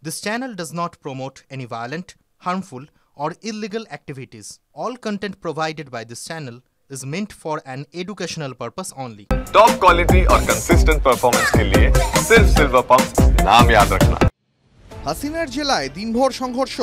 This channel does not promote any violent, harmful, or illegal activities. All content provided by this channel is meant for an educational purpose only. Top quality और consistent performance के लिए सिर्फ silver pump नाम याद रखना। হাসিনার জেলায় দিনভর সংঘর্ষ,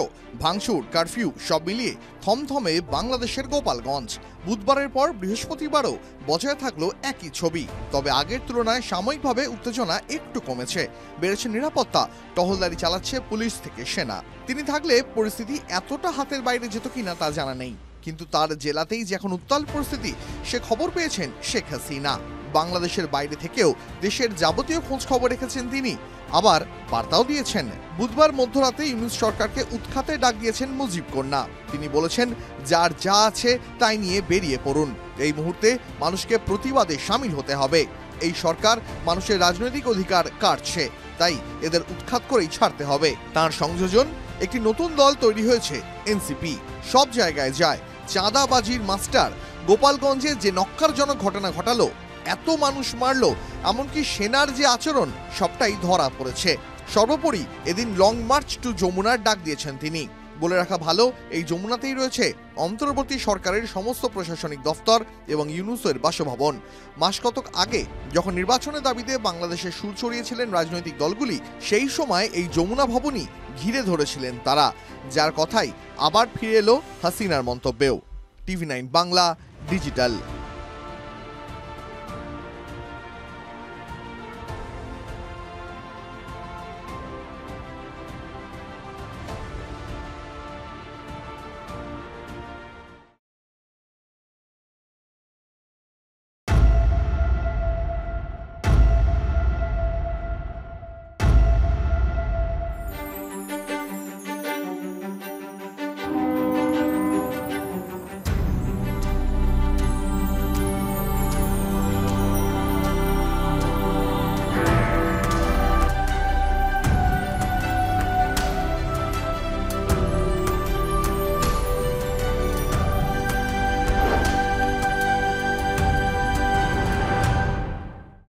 ভাঙচুর, কারফিউ সব মিলিয়ে থমথমে বাংলাদেশের গোপালগঞ্জ। বুধবারের পর বৃহস্পতিবারও বজায় থাকলো একই ছবি। তবে আগের তুলনায় সাময়িকভাবে উত্তেজনা একটু কমেছে, বেড়েছে নিরাপত্তা, টহলদারি চালাচ্ছে পুলিশ থেকে সেনা। তিনি থাকলে পরিস্থিতি এতটা হাতের বাইরে যেত কিনা তা জানা নেই, কিন্তু তার জেলাতেই যে এখন উত্তাল পরিস্থিতি সে খবর পেয়েছেন শেখ হাসিনা। বাংলাদেশের বাইরে থেকেও দেশের যাবতীয় খোঁজ খবর রেখেছেন তিনি, আবার বার্তাও দিয়েছেন। বুধবার মধ্যরাতে ইউনূস সরকারকে উৎখাতে ডাক দিয়েছেন মুজিব কন্যা। তিনি বলেছেন, যার যা আছে তাই নিয়ে বেরিয়ে পড়ুন। এই মুহূর্তে মানুষকে প্রতিবাদে সামিল হতে হবে। এই সরকার মানুষের রাজনৈতিক অধিকার কাটছে, তাই এদের উৎখাত করেই ছাড়তে হবে। তার সংযোজন একটি নতুন দল তৈরি হয়েছে, এনসিপি। সব জায়গায় যায়, চাঁদাবাজির মাস্টার। গোপালগঞ্জে যে নক্কারজনক ঘটনা ঘটালো, এত মানুষ মারলো, এমনকি সেনার যে আচরণ, সবটাই ধরা পড়েছে। সর্বোপরি এদিন লং মার্চ টু যমুনার ডাক দিয়েছেন তিনি। বলে রাখা ভালো, এই যমুনাতেই রয়েছে অন্তর্বর্তী সরকারের সমস্ত প্রশাসনিক দফতর এবং ইউনূসের বাসভবন। মাস কতক আগে যখন নির্বাচনের দাবিতে বাংলাদেশে সুর ছড়িয়েছিলেন রাজনৈতিক দলগুলি, সেই সময় এই যমুনা ভবনই ঘিরে ধরেছিলেন তারা, যার কথাই আবার ফিরে এলো হাসিনার মন্তব্যেও। টিভি9 বাংলা ডিজিটাল।